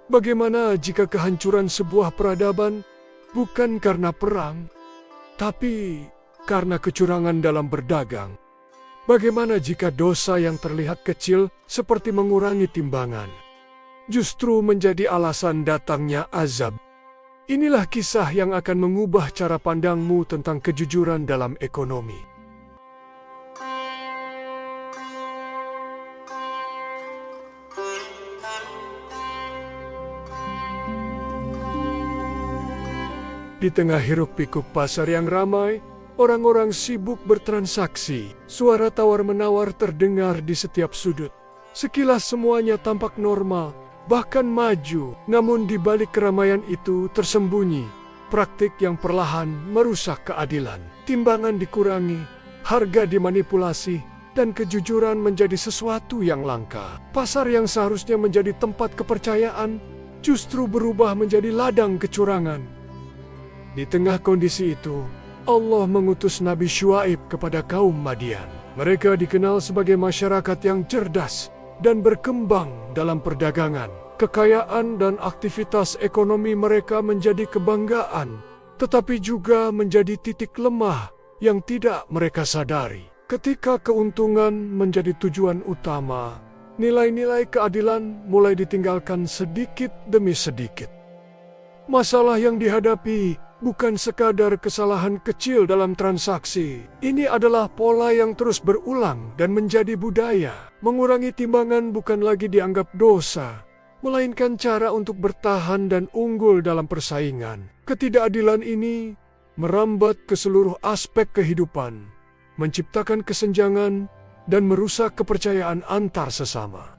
Bagaimana jika kehancuran sebuah peradaban bukan karena perang, tapi karena kecurangan dalam berdagang? Bagaimana jika dosa yang terlihat kecil seperti mengurangi timbangan justru menjadi alasan datangnya azab? Inilah kisah yang akan mengubah cara pandangmu tentang kejujuran dalam ekonomi. Di tengah hiruk-pikuk pasar yang ramai, orang-orang sibuk bertransaksi. Suara tawar-menawar terdengar di setiap sudut. Sekilas semuanya tampak normal, bahkan maju. Namun di balik keramaian itu tersembunyi praktik yang perlahan merusak keadilan. Timbangan dikurangi, harga dimanipulasi, dan kejujuran menjadi sesuatu yang langka. Pasar yang seharusnya menjadi tempat kepercayaan justru berubah menjadi ladang kecurangan. Di tengah kondisi itu, Allah mengutus Nabi Syuaib kepada kaum Madian. Mereka dikenal sebagai masyarakat yang cerdas dan berkembang dalam perdagangan. Kekayaan dan aktivitas ekonomi mereka menjadi kebanggaan, tetapi juga menjadi titik lemah yang tidak mereka sadari. Ketika keuntungan menjadi tujuan utama, nilai-nilai keadilan mulai ditinggalkan sedikit demi sedikit. Masalah yang dihadapi bukan sekadar kesalahan kecil dalam transaksi. Ini adalah pola yang terus berulang dan menjadi budaya. Mengurangi timbangan bukan lagi dianggap dosa, melainkan cara untuk bertahan dan unggul dalam persaingan. Ketidakadilan ini merambat ke seluruh aspek kehidupan, menciptakan kesenjangan, dan merusak kepercayaan antar sesama.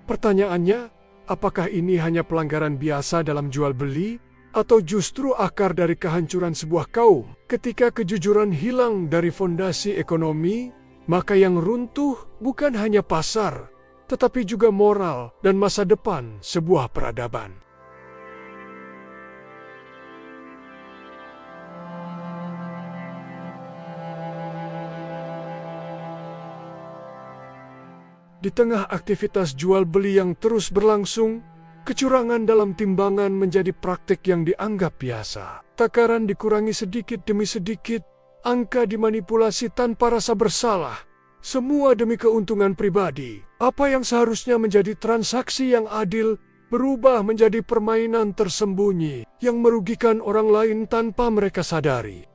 Pertanyaannya, apakah ini hanya pelanggaran biasa dalam jual-beli? Atau justru akar dari kehancuran sebuah kaum? Ketika kejujuran hilang dari fondasi ekonomi, maka yang runtuh bukan hanya pasar, tetapi juga moral dan masa depan sebuah peradaban. Di tengah aktivitas jual-beli yang terus berlangsung, kecurangan dalam timbangan menjadi praktik yang dianggap biasa. Takaran dikurangi sedikit demi sedikit, angka dimanipulasi tanpa rasa bersalah, semua demi keuntungan pribadi. Apa yang seharusnya menjadi transaksi yang adil berubah menjadi permainan tersembunyi yang merugikan orang lain tanpa mereka sadari.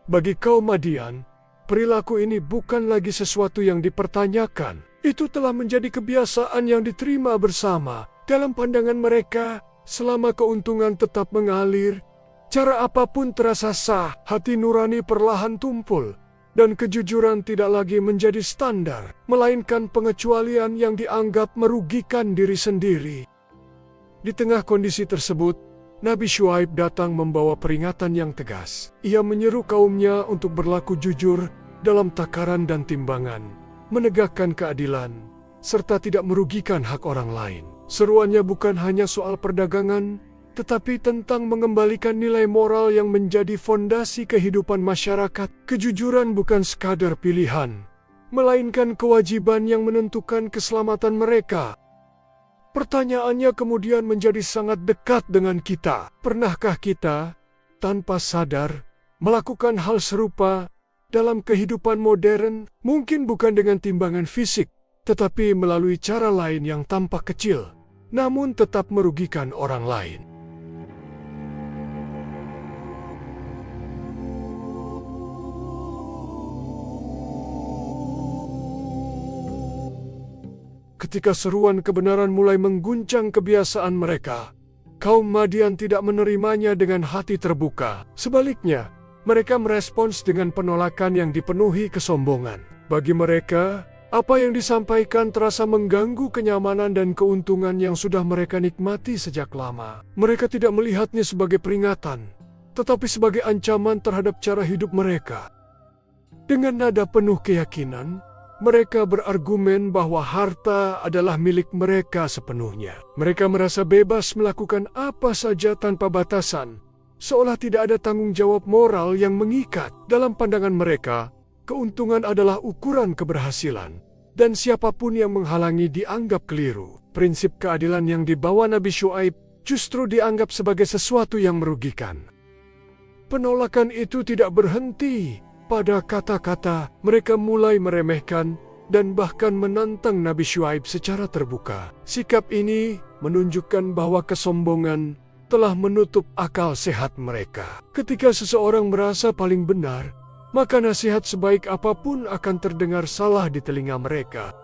Bagi kaum Madian, perilaku ini bukan lagi sesuatu yang dipertanyakan. Itu telah menjadi kebiasaan yang diterima bersama. Dalam pandangan mereka, selama keuntungan tetap mengalir, cara apapun terasa sah, hati nurani perlahan tumpul, dan kejujuran tidak lagi menjadi standar, melainkan pengecualian yang dianggap merugikan diri sendiri. Di tengah kondisi tersebut, Nabi Syuaib datang membawa peringatan yang tegas. Ia menyeru kaumnya untuk berlaku jujur dalam takaran dan timbangan, menegakkan keadilan, serta tidak merugikan hak orang lain. Seruannya bukan hanya soal perdagangan, tetapi tentang mengembalikan nilai moral yang menjadi fondasi kehidupan masyarakat. Kejujuran bukan sekadar pilihan, melainkan kewajiban yang menentukan keselamatan mereka. Pertanyaannya kemudian menjadi sangat dekat dengan kita. Pernahkah kita, tanpa sadar, melakukan hal serupa dalam kehidupan modern? Mungkin bukan dengan timbangan fisik, tetapi melalui cara lain yang tampak kecil, namun tetap merugikan orang lain. Ketika seruan kebenaran mulai mengguncang kebiasaan mereka, kaum Madian tidak menerimanya dengan hati terbuka. Sebaliknya, mereka merespons dengan penolakan yang dipenuhi kesombongan. Bagi mereka, apa yang disampaikan terasa mengganggu kenyamanan dan keuntungan yang sudah mereka nikmati sejak lama. Mereka tidak melihatnya sebagai peringatan, tetapi sebagai ancaman terhadap cara hidup mereka. Dengan nada penuh keyakinan, mereka berargumen bahwa harta adalah milik mereka sepenuhnya. Mereka merasa bebas melakukan apa saja tanpa batasan, seolah tidak ada tanggung jawab moral yang mengikat. Dalam pandangan mereka, keuntungan adalah ukuran keberhasilan, dan siapapun yang menghalangi dianggap keliru. prinsip keadilan yang dibawa Nabi Syuaib justru dianggap sebagai sesuatu yang merugikan. Penolakan itu tidak berhenti pada kata-kata. Mereka mulai meremehkan dan bahkan menantang Nabi Syuaib secara terbuka. Sikap ini menunjukkan bahwa kesombongan telah menutup akal sehat mereka. Ketika seseorang merasa paling benar, maka nasihat sebaik apapun akan terdengar salah di telinga mereka.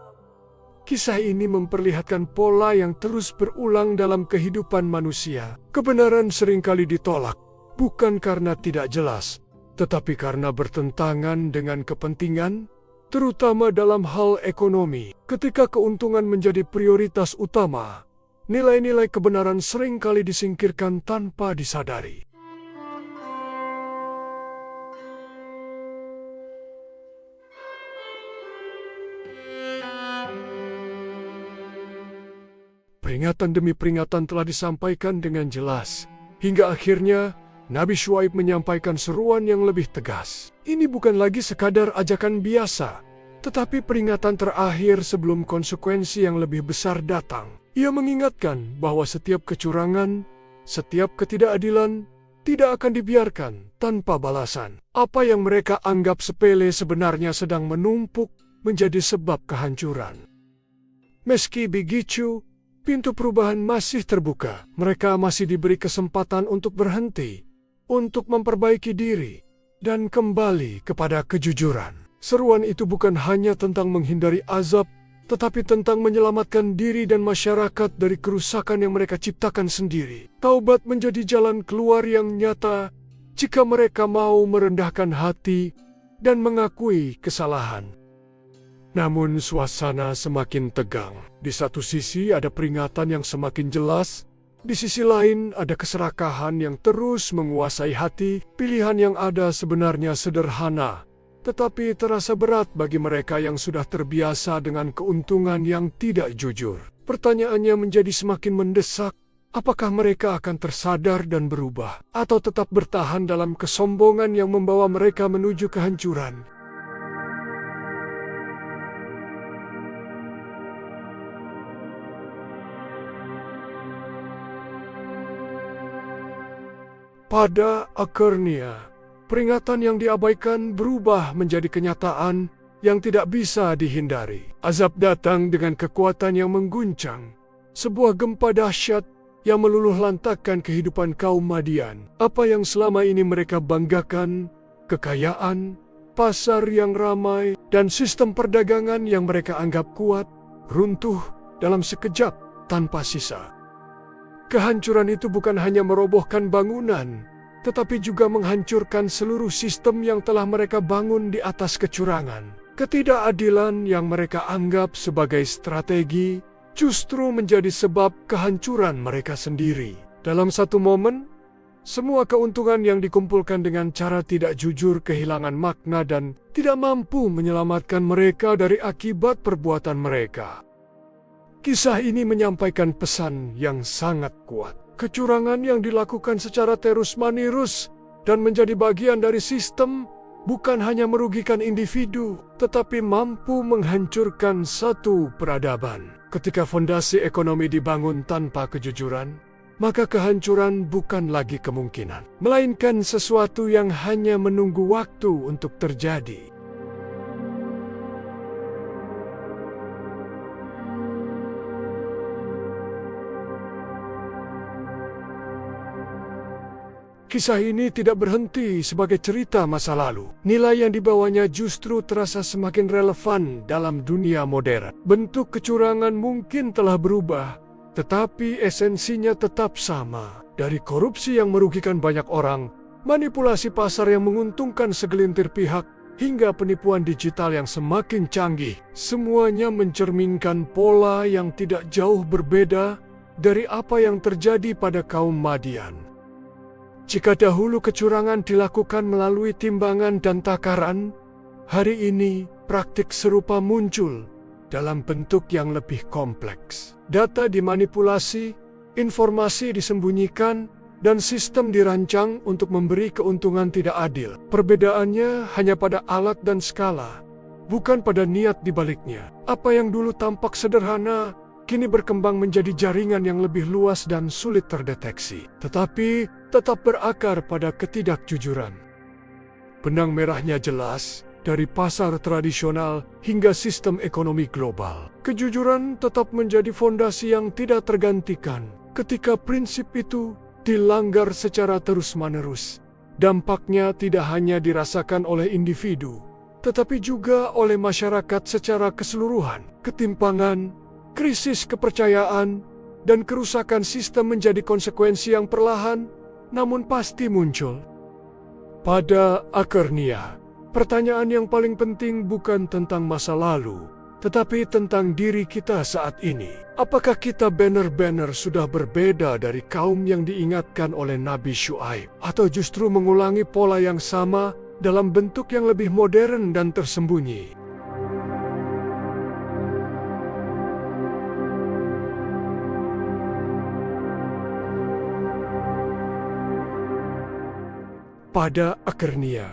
Kisah ini memperlihatkan pola yang terus berulang dalam kehidupan manusia. Kebenaran seringkali ditolak, bukan karena tidak jelas, tetapi karena bertentangan dengan kepentingan, terutama dalam hal ekonomi. Ketika keuntungan menjadi prioritas utama, nilai-nilai kebenaran seringkali disingkirkan tanpa disadari. Peringatan demi peringatan telah disampaikan dengan jelas, hingga akhirnya Nabi Syuaib menyampaikan seruan yang lebih tegas. Ini bukan lagi sekadar ajakan biasa, tetapi peringatan terakhir sebelum konsekuensi yang lebih besar datang. Ia mengingatkan bahwa setiap kecurangan, setiap ketidakadilan tidak akan dibiarkan tanpa balasan. Apa yang mereka anggap sepele sebenarnya sedang menumpuk menjadi sebab kehancuran. Meski begitu, pintu perubahan masih terbuka. Mereka masih diberi kesempatan untuk berhenti, untuk memperbaiki diri, dan kembali kepada kejujuran. Seruan itu bukan hanya tentang menghindari azab, tetapi tentang menyelamatkan diri dan masyarakat dari kerusakan yang mereka ciptakan sendiri. Taubat menjadi jalan keluar yang nyata jika mereka mau merendahkan hati dan mengakui kesalahan. Namun suasana semakin tegang. Di satu sisi ada peringatan yang semakin jelas, di sisi lain ada keserakahan yang terus menguasai hati. Pilihan yang ada sebenarnya sederhana, tetapi terasa berat bagi mereka yang sudah terbiasa dengan keuntungan yang tidak jujur. Pertanyaannya menjadi semakin mendesak, apakah mereka akan tersadar dan berubah, atau tetap bertahan dalam kesombongan yang membawa mereka menuju kehancuran? Pada akhirnya, peringatan yang diabaikan berubah menjadi kenyataan yang tidak bisa dihindari. Azab datang dengan kekuatan yang mengguncang, sebuah gempa dahsyat yang meluluhlantakkan kehidupan kaum Madian. Apa yang selama ini mereka banggakan, kekayaan, pasar yang ramai, dan sistem perdagangan yang mereka anggap kuat, runtuh dalam sekejap tanpa sisa. Kehancuran itu bukan hanya merobohkan bangunan, tetapi juga menghancurkan seluruh sistem yang telah mereka bangun di atas kecurangan. Ketidakadilan yang mereka anggap sebagai strategi justru menjadi sebab kehancuran mereka sendiri. Dalam satu momen, semua keuntungan yang dikumpulkan dengan cara tidak jujur kehilangan makna dan tidak mampu menyelamatkan mereka dari akibat perbuatan mereka. Kisah ini menyampaikan pesan yang sangat kuat. Kecurangan yang dilakukan secara terus-menerus dan menjadi bagian dari sistem bukan hanya merugikan individu, tetapi mampu menghancurkan satu peradaban. Ketika fondasi ekonomi dibangun tanpa kejujuran, maka kehancuran bukan lagi kemungkinan, melainkan sesuatu yang hanya menunggu waktu untuk terjadi. Kisah ini tidak berhenti sebagai cerita masa lalu. Nilai yang dibawanya justru terasa semakin relevan dalam dunia modern. Bentuk kecurangan mungkin telah berubah, tetapi esensinya tetap sama. Dari korupsi yang merugikan banyak orang, manipulasi pasar yang menguntungkan segelintir pihak, hingga penipuan digital yang semakin canggih, semuanya mencerminkan pola yang tidak jauh berbeda dari apa yang terjadi pada kaum Madian. Jika dahulu kecurangan dilakukan melalui timbangan dan takaran, hari ini praktik serupa muncul dalam bentuk yang lebih kompleks. Data dimanipulasi, informasi disembunyikan, dan sistem dirancang untuk memberi keuntungan tidak adil. Perbedaannya hanya pada alat dan skala, bukan pada niat di baliknya. Apa yang dulu tampak sederhana, kini berkembang menjadi jaringan yang lebih luas dan sulit terdeteksi, tetapi tetap berakar pada ketidakjujuran. Benang merahnya jelas, dari pasar tradisional hingga sistem ekonomi global. Kejujuran tetap menjadi fondasi yang tidak tergantikan. Ketika prinsip itu dilanggar secara terus-menerus, dampaknya tidak hanya dirasakan oleh individu, tetapi juga oleh masyarakat secara keseluruhan. Ketimpangan, krisis kepercayaan, dan kerusakan sistem menjadi konsekuensi yang perlahan namun pasti muncul. Pada akhirnya, pertanyaan yang paling penting bukan tentang masa lalu, tetapi tentang diri kita saat ini. Apakah kita benar-benar sudah berbeda dari kaum yang diingatkan oleh Nabi Syuaib, atau justru mengulangi pola yang sama dalam bentuk yang lebih modern dan tersembunyi? Pada akhirnya,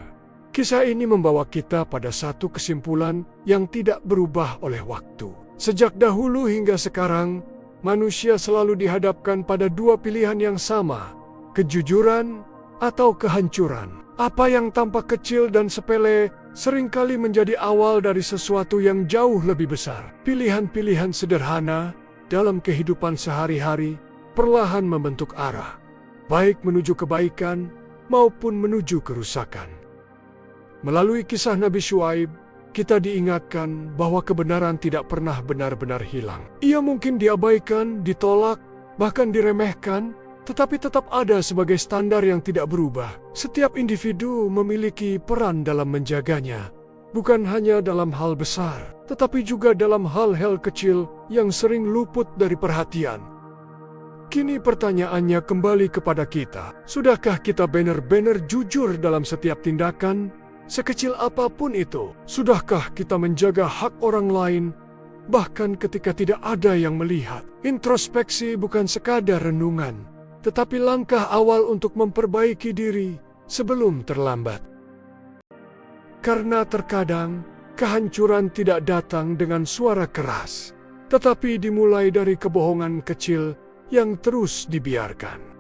kisah ini membawa kita pada satu kesimpulan yang tidak berubah oleh waktu. Sejak dahulu hingga sekarang, manusia selalu dihadapkan pada dua pilihan yang sama, kejujuran atau kehancuran. Apa yang tampak kecil dan sepele seringkali menjadi awal dari sesuatu yang jauh lebih besar. Pilihan-pilihan sederhana dalam kehidupan sehari-hari perlahan membentuk arah, baik menuju kebaikan maupun menuju kerusakan. Melalui kisah Nabi Syuaib, kita diingatkan bahwa kebenaran tidak pernah benar-benar hilang. Ia mungkin diabaikan, ditolak, bahkan diremehkan, tetapi tetap ada sebagai standar yang tidak berubah. Setiap individu memiliki peran dalam menjaganya, bukan hanya dalam hal besar, tetapi juga dalam hal-hal kecil yang sering luput dari perhatian. Kini pertanyaannya kembali kepada kita. Sudahkah kita benar-benar jujur dalam setiap tindakan, sekecil apapun itu? Sudahkah kita menjaga hak orang lain, bahkan ketika tidak ada yang melihat? Introspeksi bukan sekadar renungan, tetapi langkah awal untuk memperbaiki diri sebelum terlambat. Karena terkadang, kehancuran tidak datang dengan suara keras, tetapi dimulai dari kebohongan kecil yang terus dibiarkan.